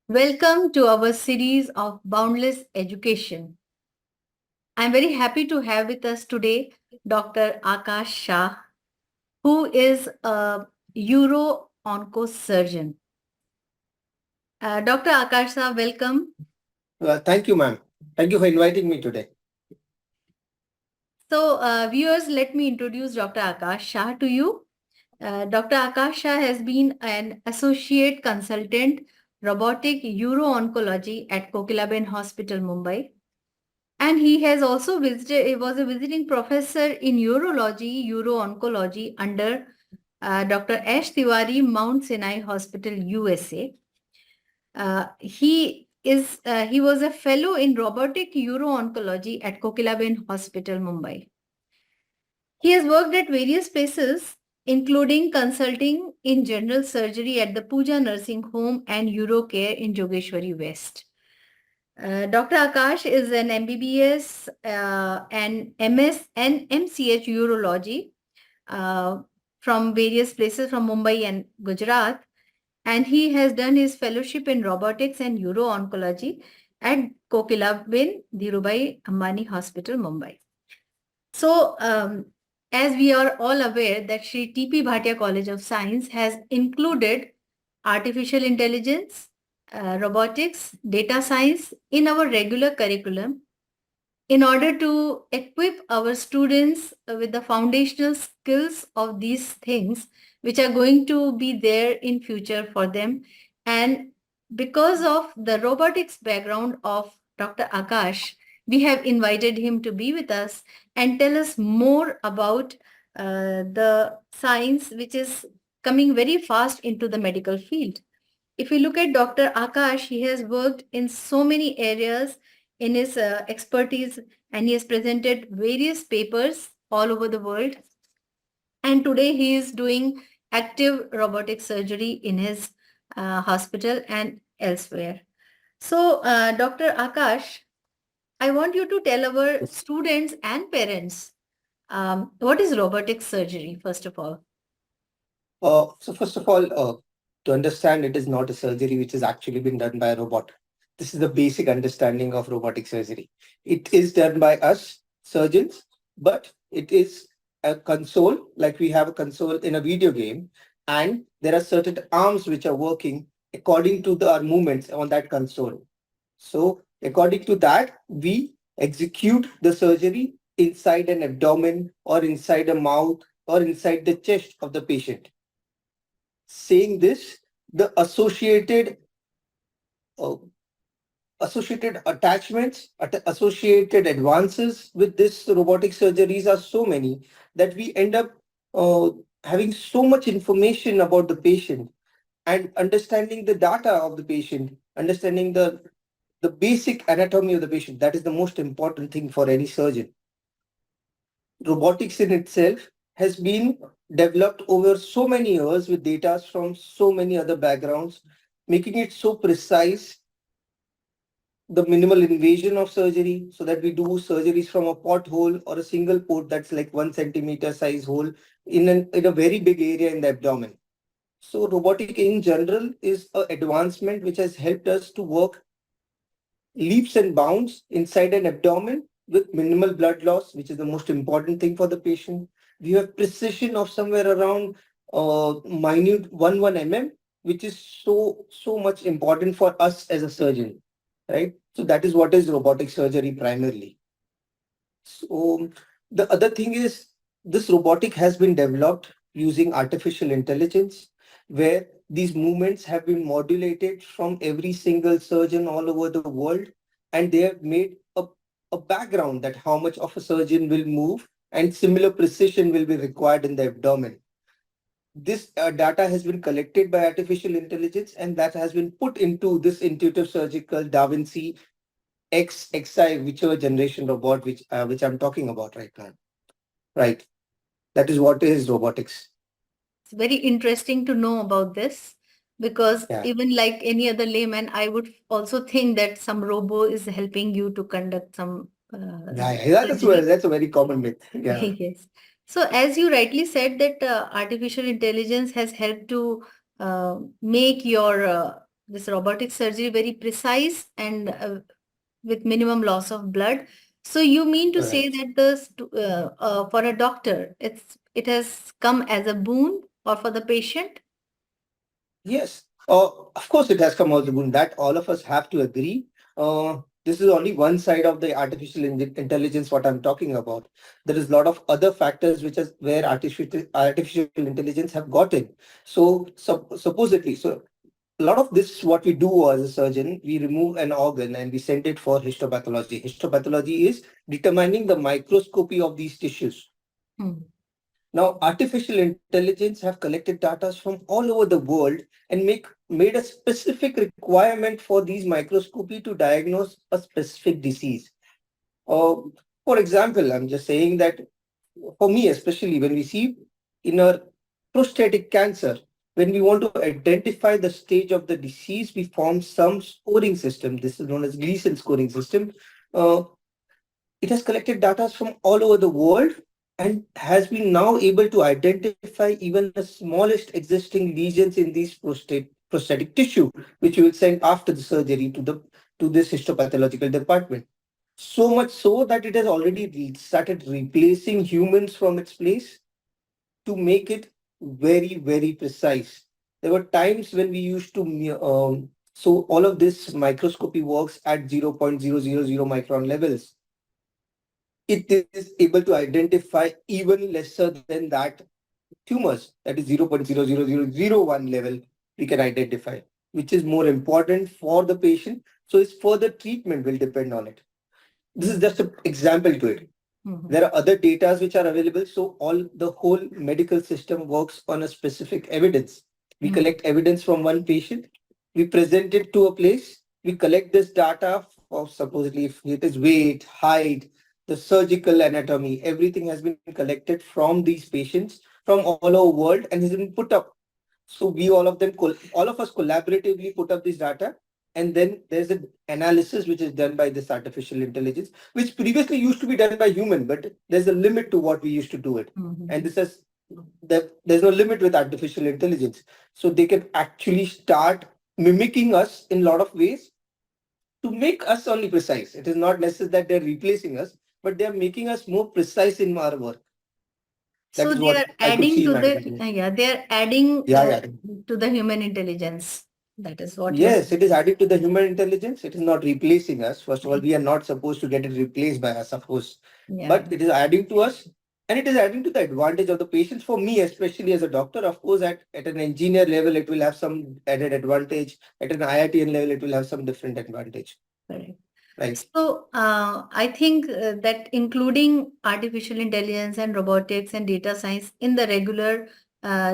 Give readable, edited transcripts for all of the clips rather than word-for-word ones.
Welcome to our series of Boundless Education. I'm very happy to have with us today Dr. Akash Shah, who is a uro-onco surgeon. Dr. Akash Shah, welcome. Thank you, ma'am. Thank you for inviting me today. So, viewers, let me introduce Dr. Akash Shah to you. Dr. Akash Shah has been an associate consultant robotic uro-oncology at Kokilaben Hospital, Mumbai. And he has also visited, he was a visiting professor in urology, uro-oncology under Dr. Ash Tiwari, Mount Sinai Hospital, USA. He was a fellow in robotic uro-oncology at Kokilaben Hospital, Mumbai. He has worked at various places, including consulting in general surgery at the Pooja Nursing Home and Urocare in Jogeshwari West. Dr. Akash is an MBBS and MS and MCH urology uh, from various places from Mumbai and Gujarat. And he has done his fellowship in robotics and uro-oncology at Kokilabin, Dhirubhai Ambani Hospital, Mumbai. So, as we are all aware that Sri T.P. Bhatia College of Science has included artificial intelligence, robotics, data science in our regular curriculum in order to equip our students with the foundational skills of these things which are going to be there in future for them. And because of the robotics background of Dr. Akash, we have invited him to be with us and tell us more about the science which is coming very fast into the medical field. If you look at Dr. Akash, he has worked in so many areas in his expertise, and he has presented various papers all over the world. And today he is doing active robotic surgery in his hospital and elsewhere. So, Dr. Akash, I want you to tell our students and parents what is robotic surgery, first of all. So first of all, to understand, it is not a surgery which has actually been done by a robot. This is the basic understanding of robotic surgery. It is done by us surgeons, but it is a console, like we have a console in a video game, and there are certain arms which are working according to our movements on that console. So according to that, we execute the surgery inside an abdomen or inside a mouth or inside the chest of the patient. Saying this, the uh, associated attachments, associated advances with this robotic surgeries are so many that we end up uh, having so much information about the patient and understanding the data of the patient, understanding the basic anatomy of the patient. That is the most important thing for any surgeon. Robotics in itself has been developed over so many years with data from so many other backgrounds, making it so precise, the minimal invasion of surgery, so that we do surgeries from a pothole or a single port that's like 1 centimeter size hole in a very big area in the abdomen. So robotic in general is an advancement which has helped us to work leaps and bounds inside an abdomen with minimal blood loss, which is the most important thing for the patient. We have precision of somewhere around minute 1 mm, which is so much important for us as a surgeon, right? So that is what is robotic surgery primarily. So the other thing is this robotic has been developed using artificial intelligence, where these movements have been modulated from every single surgeon all over the world, and they have made a background that how much of a surgeon will move and similar precision will be required in the abdomen. This data has been collected by artificial intelligence, and that has been put into this intuitive surgical Da Vinci XI, whichever generation robot which I'm talking about right now. Right. That is what is robotics. It's very interesting to know about this because Yeah. even like any other layman, I would also think that some robo is helping you to conduct some Yeah, surgery. that's a very common myth. Yeah. Yes. So as you rightly said that artificial intelligence has helped to make your this robotic surgery very precise and with minimum loss of blood. So you mean to say Correct. that for a doctor, it has come as a boon or for the patient? Yes, of course, it has come as a boon. That all of us have to agree. This is only one side of the artificial intelligence. What I'm talking about, there is a lot of other factors which is where artificial intelligence have gotten. So, supposedly, so a lot of this, what we do as a surgeon, we remove an organ and we send it for histopathology. Histopathology is determining the microscopy of these tissues. Hmm. Now, artificial intelligence have collected data from all over the world and made a specific requirement for these microscopy to diagnose a specific disease. Uh, for example, I'm just saying that for me, especially when we see in a prostatic cancer, when we want to identify the stage of the disease, we form some scoring system. This is known as Gleason scoring system. Uh, it has collected data from all over the world and has been now able to identify even the smallest existing lesions in these prostatic tissue, which we will send after the surgery to this histopathological department. So much so that it has already started replacing humans from its place to make it very, very precise. There were times when we used to, so all of this microscopy works at 0.000 micron levels. It is able to identify even lesser than that tumors, that is 0.00001 level we can identify, which is more important for the patient. So its further treatment will depend on it. This is just an example to it. Mhm. There are other data which are available. So all the whole medical system works on a specific evidence. We Mhm. collect evidence from one patient, we present it to a place, we collect this data of supposedly if it is weight, height, the surgical anatomy, everything has been collected from these patients from all over world and has been put up. So we all of us collaboratively put up this data, and then there's an analysis which is done by this artificial intelligence, which previously used to be done by human, but there's a limit to what we used to do it. Mhm. And this is there's no limit with artificial intelligence. So they can actually start mimicking us in a lot of ways to make us only precise. It is not necessary that they're replacing us, but they're making us more precise in our work. That So is they are what I could adding see in to the artificial. yeah, they are adding Yeah, yeah. to the human intelligence. That is what you're Yes, saying. it is added to the human intelligence. It is not replacing us. First of all, we are not supposed to get it replaced by us, of course. Yeah, But it is adding to us and it is adding to the advantage of the patients. For me, especially as a doctor, of course, at an engineer level, it will have some added advantage. At an IITN level, it will have some different advantage. correct. Right. So I think that including artificial intelligence and robotics and data science in the regular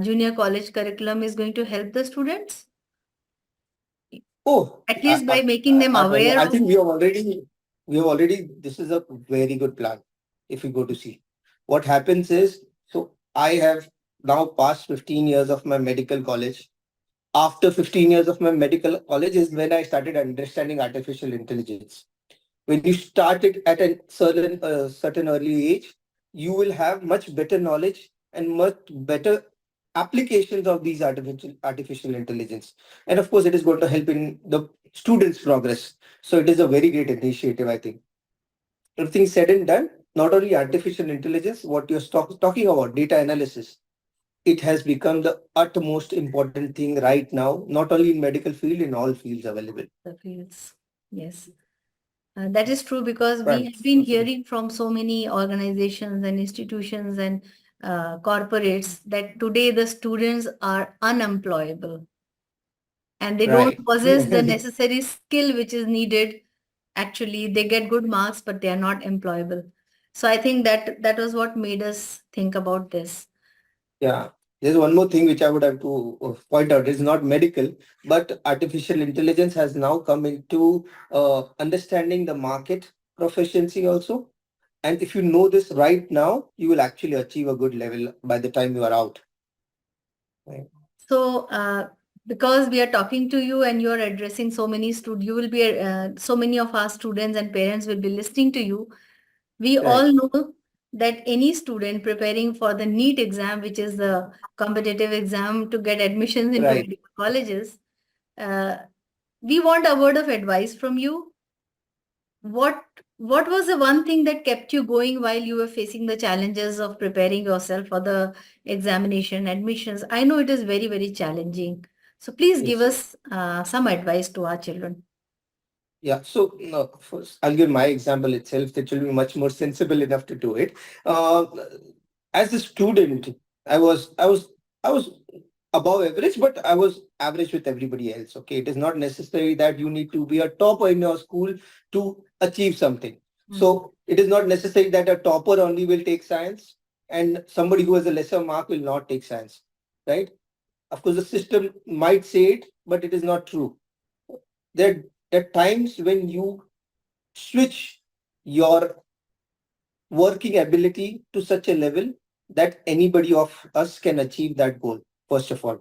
junior college curriculum is going to help the students, Oh, at least by making them aware I of. think this is a very good plan if we go to see. What happens is, so I have now passed 15 years of my medical college. After 15 years of my medical college is when I started understanding artificial intelligence. When you start it at a certain early age, you will have much better knowledge and much better applications of these artificial intelligence. And of course, it is going to help in the students' progress. So it is a very great initiative, I think. Everything said and done, not only artificial intelligence, what you're talking about, data analysis, it has become the utmost important thing right now, not only in medical field, in all fields available. The fields. Yes. That is true because we Right. have been hearing from so many organizations and institutions and corporates that today the students are unemployable and they don't Right. possess the necessary skill which is needed. Actually, they get good marks, but they are not employable. So I think that was what made us think about this. Yeah. There's one more thing which I would have to point out. It's not medical, but artificial intelligence has now come into understanding the market proficiency also. And if you know this right now, you will actually achieve a good level by the time you are out. Right. So, because we are talking to you and you are addressing so many you will be so many of our students and parents will be listening to you. We Right. all know that any student preparing for the NEET exam, which is the competitive exam to get admissions into Right. medical colleges, uh, We want a word of advice from you. What what was the one thing that kept you going while you were facing the challenges of preparing yourself for the examination, admissions? I know it is very, very challenging. So please give Yes. us some advice to our children. Yeah, so no, first I'll give my example itself that will be much more sensible enough to do it. Uh, as a student, I was above average, but I was average with everybody else. Okay, it is not necessary that you need to be a topper in your school to achieve something. Mhm. So it is not necessary that a topper only will take science and somebody who has a lesser mark will not take science, right? Of course, the system might say it, but it is not true. There are times when you switch your working ability to such a level that anybody of us can achieve that goal, first of all.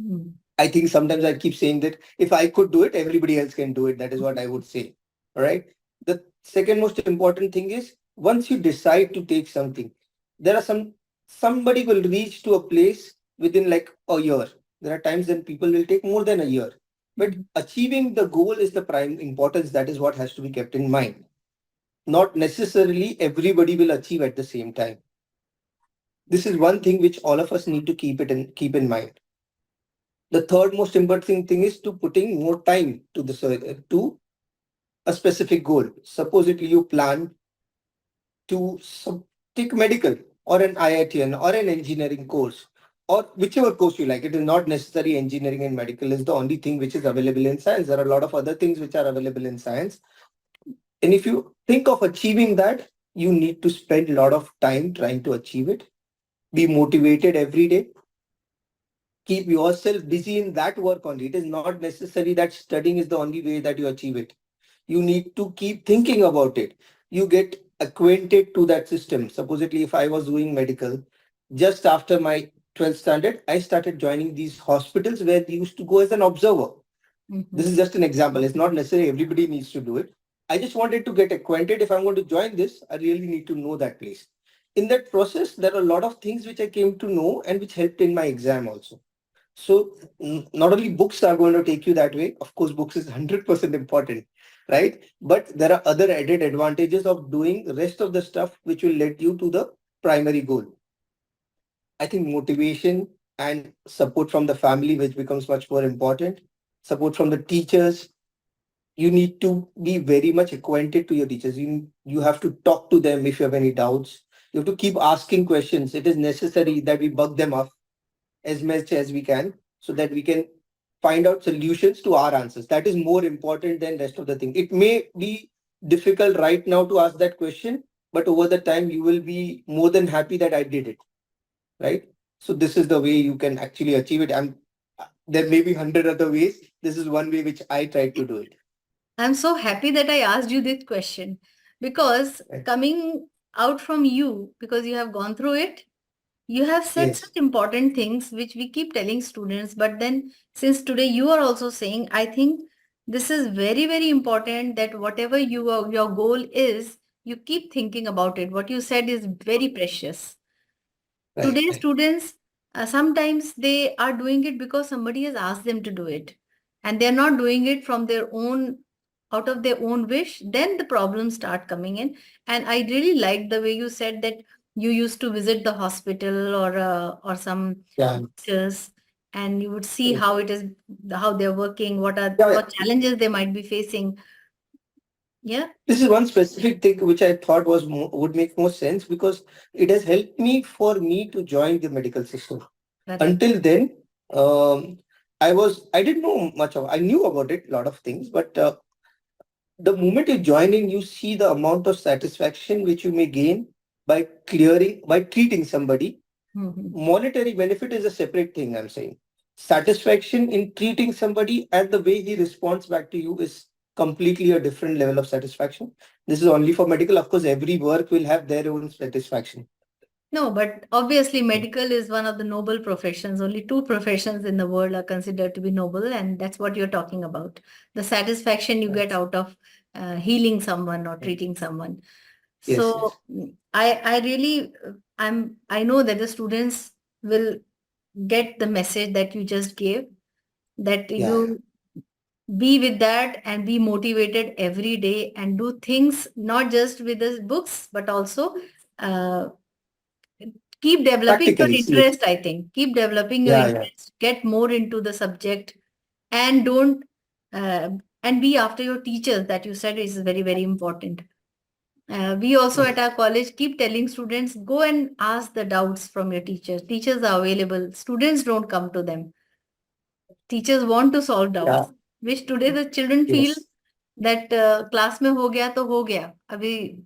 Mhm. I think sometimes I keep saying that if I could do it, everybody else can do it. That is what I would say. All right. The second most important thing is once you decide to take something, there are somebody will reach to a place within like a year. There are times when people will take more than a year. But Mhm. achieving the goal is the prime importance. That is what has to be kept in mind. Not necessarily everybody will achieve at the same time. This is one thing which all of us need to keep in mind. The third most important thing is to putting more time to to a specific goal. Supposedly you plan to take medical or an IITN or an engineering course or whichever course you like. It is not necessary engineering and medical is the only thing which is available in science. There are a lot of other things which are available in science. And if you think of achieving that, you need to spend a lot of time trying to achieve it. Be motivated every day. Keep yourself busy in that work only. It is not necessary that studying is the only way that you achieve it. You need to keep thinking about it. You get acquainted to that system. Supposedly, if I was doing medical, just after my 12th standard, I started joining these hospitals where they used to go as an observer. This Mhm. is just an example. It's not necessary everybody needs to do it. I just wanted to get acquainted. If I'm going to join this, I really need to know that place. In that process, there are a lot of things which I came to know and which helped in my exam also. So not only books are going to take you that way, of course, books is 100% important, right? But there are other added advantages of doing the rest of the stuff which will lead you to the primary goal. I think motivation and support from the family, which becomes much more important. Support from the teachers. You need to be very much acquainted to your teachers. You have to talk to them if you have any doubts. You have to keep asking questions. It is necessary that we bug them up as much as we can so that we can find out solutions to our answers. That is more important than rest of the thing. It may be difficult right now to ask that question, but over the time you will be more than happy that I did it, right? So this is the way you can actually achieve it. There may be 100 other ways. This is one way which I tried to do it. I'm so happy that I asked you this question because Right. coming out from you, because you have gone through it, you have said such Yes. important things which we keep telling students. But then, since today you are also saying, I think this is very, very important that whatever your goal is, you keep thinking about it. What you said is very precious. Right. Today's Right. students, sometimes they are doing it because somebody has asked them to do it, and they're not doing it from their own, out of their own wish. Then the problems start coming in. And I really liked the way you said that you used to visit the hospital or some Yeah. doctors, and you would see Right. how it is, how they're working, Yeah. what Yeah. challenges they might be facing. Yeah, This is one specific thing which I thought would make more sense because it has helped me for me to join the medical system. correct. Until then, I didn't know much of. I knew about it, a lot of things, but the moment you join in, you see the amount of satisfaction which you may gain by treating somebody. Mhm. Monetary benefit is a separate thing, I'm saying. Satisfaction in treating somebody and the way he responds back to you is completely a different level of satisfaction. This is only for medical. Of course, every work will have their own satisfaction. No, but obviously, medical is one of the noble professions. Only two professions in the world are considered to be noble, and that's what you're talking about. The satisfaction you get Right. out of healing someone or treating someone. Yes, yes. So I really, I know that the students will get the message that you just gave, that Yeah, yeah. be with that and be motivated every day and do things not just with the books, but also uh, keep developing your Practically, see. interest. I think keep developing your Yeah, yeah. interest, get more into the subject, and don't uh, and be after your teachers. That you said is very, very important. We also at Mm. our college keep telling students, go and ask the doubts from your teachers. Teachers are available. Students don't come to them. Teachers want to solve Yeah. doubts, which today the children feel Yes. that class में हो गया अभी,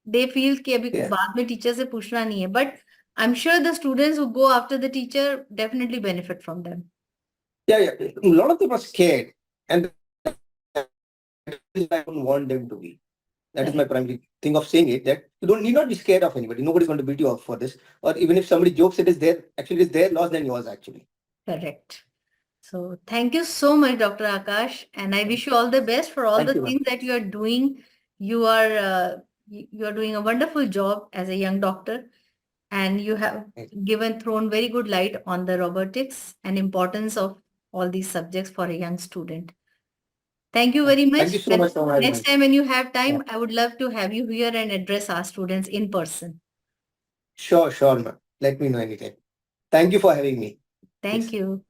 they feel कि अभी Yeah. बाद में teacher से पूछना नहीं है, but I'm sure the students who go after the teacher definitely benefit from them. Yeah, yeah. A lot of them are scared, and I don't want them to be. That is my Correct. primary thing of saying it, that you don't need not be scared of anybody. Nobody's going to beat you up for this. Or even if somebody jokes it is their, actually it's their loss than yours actually. Correct. So thank you so much, Dr. Akash, and I wish you all the best for all Thank the you, ma'am. things that you are doing. You are you are doing a wonderful job as a young doctor, and you have thrown very good light on the robotics and importance of all these subjects for a young student. Thank you very Thank you much. so much for having Next me. time when you have Yeah. time, I would love to have you here and address our students in person. Sure, sure, ma'am. Let me know anytime. Thank you for having me. Thank Please. you.